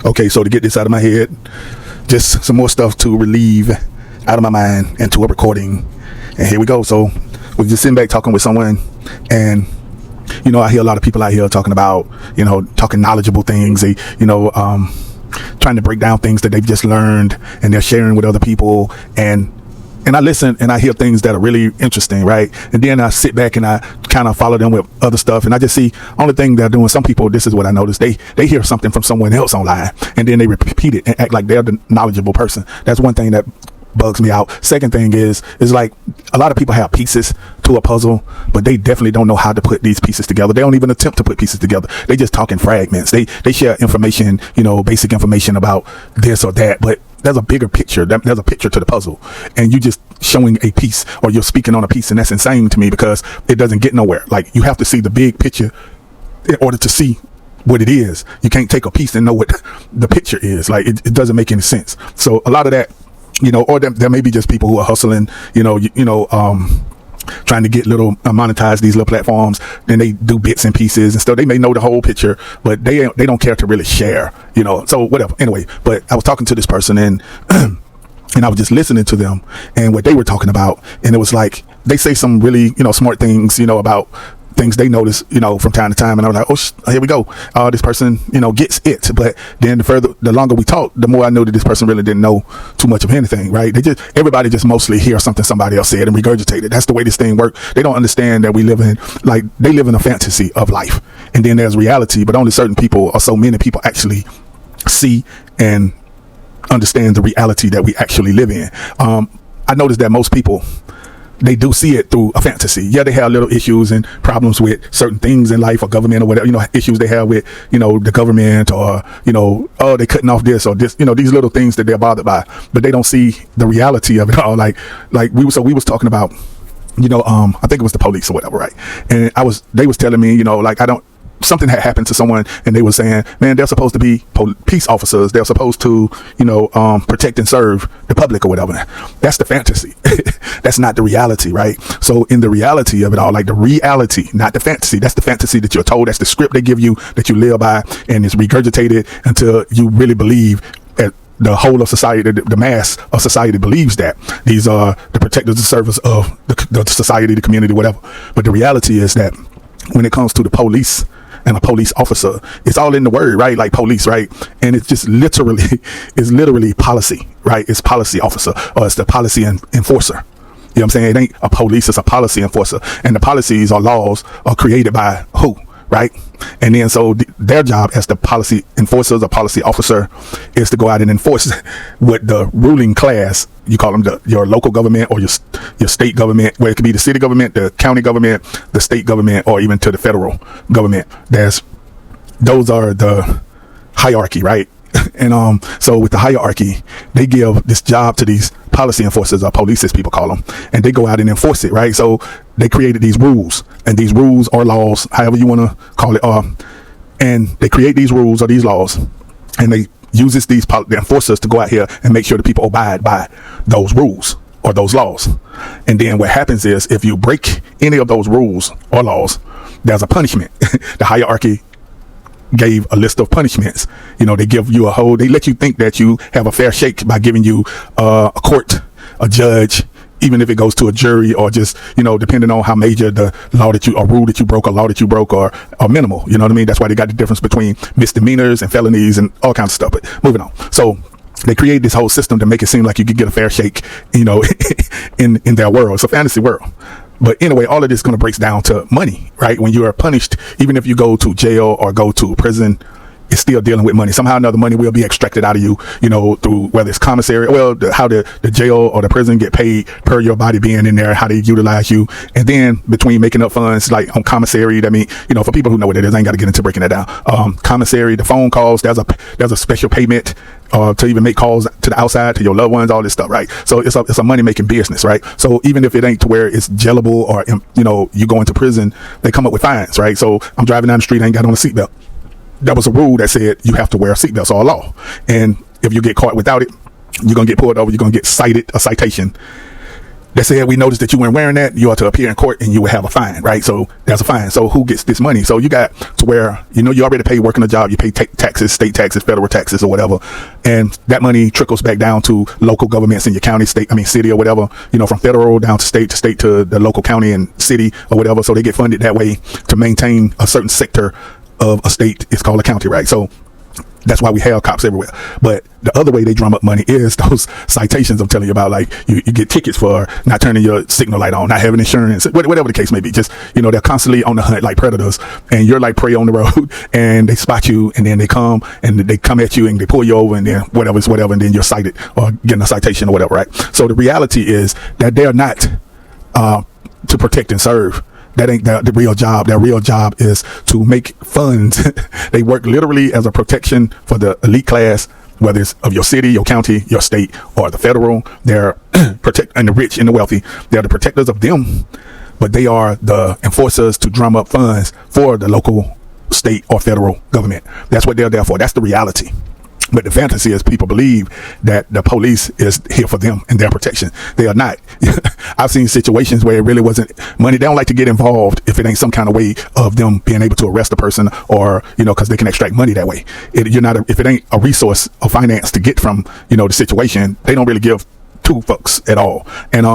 Okay, so to get this out of my head, just some more stuff to relieve out of my mind into a recording. And here we go. So we're just sitting back talking with someone, and I hear a lot of people out here talking about, talking knowledgeable things. They, trying to break down things that they've just learned, and they're sharing with other people. And I listen and I hear things that are really interesting, right? And then I sit back and I kind of follow them with other stuff, and I just see only thing they're doing. Some people, this is what I noticed: they hear something from someone else online, and then they repeat it and act like they're the knowledgeable person. That's one thing that bugs me out. Second thing is like a lot of people have pieces to a puzzle, but they definitely don't know how to put these pieces together. They don't even attempt to put pieces together. They just talk in fragments. They share information, basic information about this or that, but there's a bigger picture. There's a picture to the puzzle, and you just showing a piece, or you're speaking on a piece, and that's insane to me because it doesn't get nowhere. Like, you have to see the big picture in order to see what it is. You can't take a piece and know what the picture is. Like, it doesn't make any sense. So a lot of that, or there may be just people who are hustling, trying to get monetize these little platforms, and they do bits and pieces and stuff. They may know the whole picture, but they don't care to really share, so whatever. Anyway, but I was talking to this person, and and I was just listening to them and what they were talking about, and it was like they say some really smart things about things they notice from time to time, and I was like, oh, here we go. This person gets it. But then the longer we talked, the more I knew that this person really didn't know too much of anything, right? Everybody just mostly hears something somebody else said and regurgitate it. That's the way this thing works. They don't understand that they live in a fantasy of life, and then there's reality, but only certain people, or so many people, actually see and understand the reality that we actually live in. I noticed that most people, they do see it through a fantasy. Yeah, they have little issues and problems with certain things in life or government or whatever, issues they have with, the government, or, oh, they cutting off this or this, these little things that they're bothered by, but they don't see the reality of it all. Like we was talking about, I think it was the police or whatever, right? And they was telling me, something had happened to someone, and they were saying, man, they're supposed to be peace officers. They're supposed to, protect and serve the public or whatever. That's the fantasy. That's not the reality, right? So in the reality of it all, like the reality, not the fantasy, that's the fantasy that you're told. That's the script they give you that you live by, and it's regurgitated until you really believe that the whole of society, the mass of society believes that these are the protectors and servers of the society, the community, whatever. But the reality is that when it comes to the police and a police officer, it's all in the word, right? Like police, right? And it's just literally policy, right? It's policy officer, or it's the policy enforcer. You know what I'm saying? It ain't a police, it's a policy enforcer. And the policies or laws are created by who, right? And then so their job as the policy enforcers or policy officer is to go out and enforce what the ruling class, you call them your local government or your state government, where it could be the city government, the county government, the state government, or even to the federal government. Those are the hierarchy, right? And so with the hierarchy, they give this job to these policy enforcers, or police as people call them, and they go out and enforce it, right? So they created these rules, and these rules or laws, however you want to call it, and they create these rules or these laws, and they uses the enforcers to go out here and make sure the people abide by those rules or those laws. And then what happens is, if you break any of those rules or laws, there's a punishment. The hierarchy gave a list of punishments. They give you they let you think that you have a fair shake by giving you a court, a judge, even if it goes to a jury, or just, depending on how major the law or rule that you broke, or law that you broke, or minimal. You know what I mean? That's why they got the difference between misdemeanors and felonies and all kinds of stuff. But moving on. So they create this whole system to make it seem like you could get a fair shake, in their world. It's a fantasy world. But anyway, all of this going to breaks down to money, right? When you are punished, even if you go to jail or go to prison, it's still dealing with money. Somehow or another, money will be extracted out of you, through whether it's commissary, how the jail or the prison get paid per your body being in there, how they utilize you. And then between making up funds, like on commissary, for people who know what it is, I ain't got to get into breaking that down. Commissary, the phone calls, there's a special payment to even make calls to the outside, to your loved ones, all this stuff, right? So it's a money making business, right? So even if it ain't to where it's jailable, or you go into prison, they come up with fines, right? So I'm driving down the street, I ain't got on a seatbelt. That was a rule that said you have to wear a seatbelt, or a law. And if you get caught without it, you're gonna get pulled over, you're gonna get cited, a citation. They said, we noticed that you weren't wearing that. You ought to appear in court and you will have a fine, right? So there's a fine. So who gets this money? So you got to where, you know, you already pay working a job. You pay taxes, state taxes, federal taxes or whatever. And that money trickles back down to local governments in your county, city or whatever, you know, from federal down to state to the local county and city or whatever. So they get funded that way to maintain a certain sector of a state. It's called a county, right? So that's why we have cops everywhere. But the other way they drum up money is those citations I'm telling you about. Like you get tickets for not turning your signal light on, not having insurance, whatever the case may be. Just, you know, they're constantly on the hunt like predators, and you're like prey on the road, and they spot you, and then they come at you and they pull you over, and then whatever, and then you're cited or getting a citation or whatever, right? So the reality is that they're not to protect and serve. That ain't the real job. Their real job is to make funds. They work literally as a protection for the elite class, whether it's of your city, your county, your state, or the federal. They're and the rich and the wealthy. They're the protectors of them, but they are the enforcers to drum up funds for the local, state, or federal government. That's what they're there for. That's the reality. But the fantasy is people believe that the police is here for them and their protection. They are not. I've seen situations where it really wasn't money. They don't like to get involved if it ain't some kind of way of them being able to arrest a person, or, you know, because they can extract money that way. If it ain't a resource of finance to get from, you know, the situation, they don't really give two fucks at all. And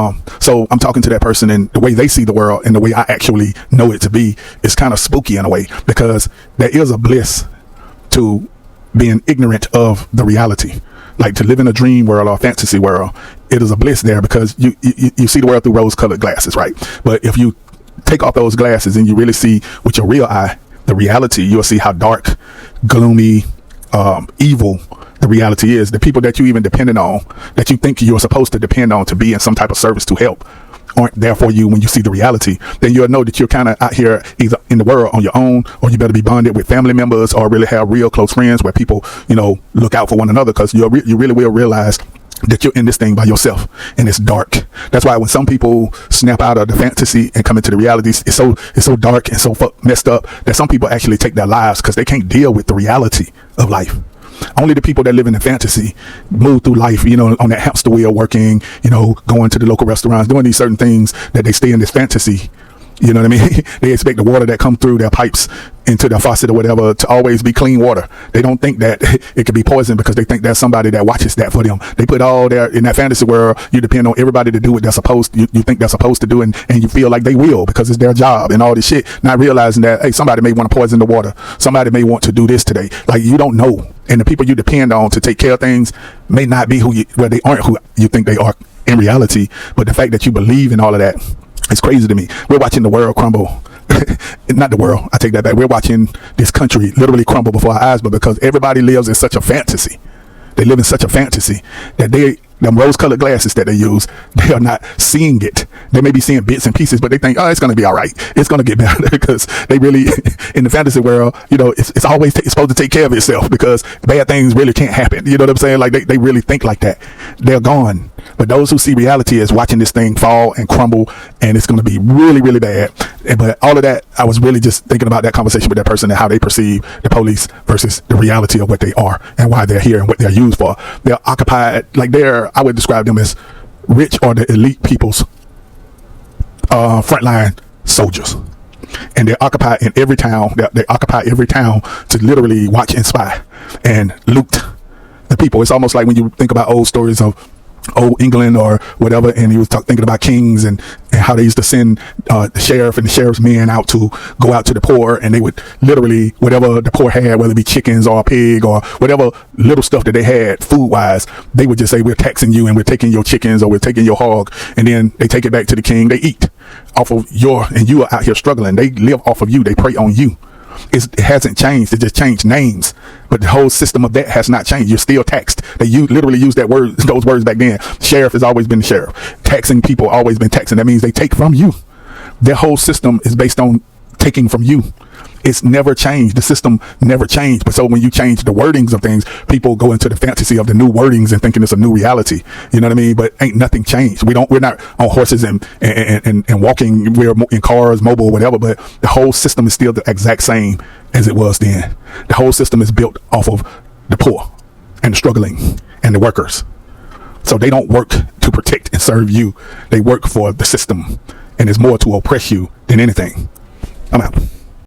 so I'm talking to that person, and the way they see the world and the way I actually know it to be is kind of spooky in a way, because there is a bliss to being ignorant of the reality. Like to live in a dream world or a fantasy world, it is a bliss there, because you see the world through rose-colored glasses, right? But if you take off those glasses and you really see with your real eye the reality, you'll see how dark, gloomy, evil the reality is. The people that you even depended on, that you think you're supposed to depend on to be in some type of service to help, aren't there for you when you see the reality. Then you'll know that you're kind of out here either in the world on your own, or you better be bonded with family members, or really have real close friends where people, you know, look out for one another, because you really will realize that you're in this thing by yourself, and it's dark. That's why when some people snap out of the fantasy and come into the reality, it's so dark and so messed up that some people actually take their lives because they can't deal with the reality of life. Only the people that live in the fantasy move through life, you know, on that hamster wheel, working, you know, going to the local restaurants, doing these certain things that they stay in this fantasy. You know what I mean? They expect the water that come through their pipes into their faucet or whatever to always be clean water. They don't think that it could be poison, because they think there's somebody that watches that for them. They put all their, in that fantasy world, you depend on everybody to do what they're supposed to, you think they're supposed to do, and you feel like they will because it's their job and all this shit, not realizing that, hey, somebody may want to poison the water. Somebody may want to do this today. Like, you don't know. And the people you depend on to take care of things may not be they aren't who you think they are in reality. But the fact that you believe in all of that, it's crazy to me. We're watching the world crumble. Not the world, I take that back. We're watching this country literally crumble before our eyes, but because everybody lives in such a fantasy, they live in such a fantasy that them rose-colored glasses that they use, they are not seeing it. They may be seeing bits and pieces, but they think, oh, it's going to be all right. It's going to get better, because they really, in the fantasy world, you know, it's always supposed to take care of itself, because bad things really can't happen. You know what I'm saying? Like they really think like that. They're gone. But those who see reality is watching this thing fall and crumble, and it's going to be really, really bad. But all of that, I was really just thinking about that conversation with that person and how they perceive the police versus the reality of what they are and why they're here and what they're used for. They're occupied, like I would describe them as rich or the elite people's frontline soldiers. And they're occupied in every town. They occupy every town to literally watch and spy and loot the people. It's almost like when you think about old stories of old England or whatever, and he was thinking about kings and how they used to send the sheriff and the sheriff's men out to go out to the poor, and they would literally, whatever the poor had, whether it be chickens or a pig or whatever little stuff that they had food wise, they would just say, we're taxing you and we're taking your chickens or we're taking your hog, and then they take it back to the king. They eat off of and you are out here struggling. They live off of you. They prey on you. It hasn't changed. It just changed names, but the whole system of that has not changed. You're still taxed. They literally use those words back then. Sheriff has always been the sheriff. Taxing people always been taxing. That means they take from you. Their whole system is based on taking from you. It's never changed. The system never changed. But so when you change the wordings of things, people go into the fantasy of the new wordings and thinking it's a new reality. You know what I mean? But ain't nothing changed. We're not on horses and walking. We're in cars, mobile, whatever. But the whole system is still the exact same as it was then. The whole system is built off of the poor and the struggling and the workers. So they don't work to protect and serve you. They work for the system, and it's more to oppress you than anything. I'm out.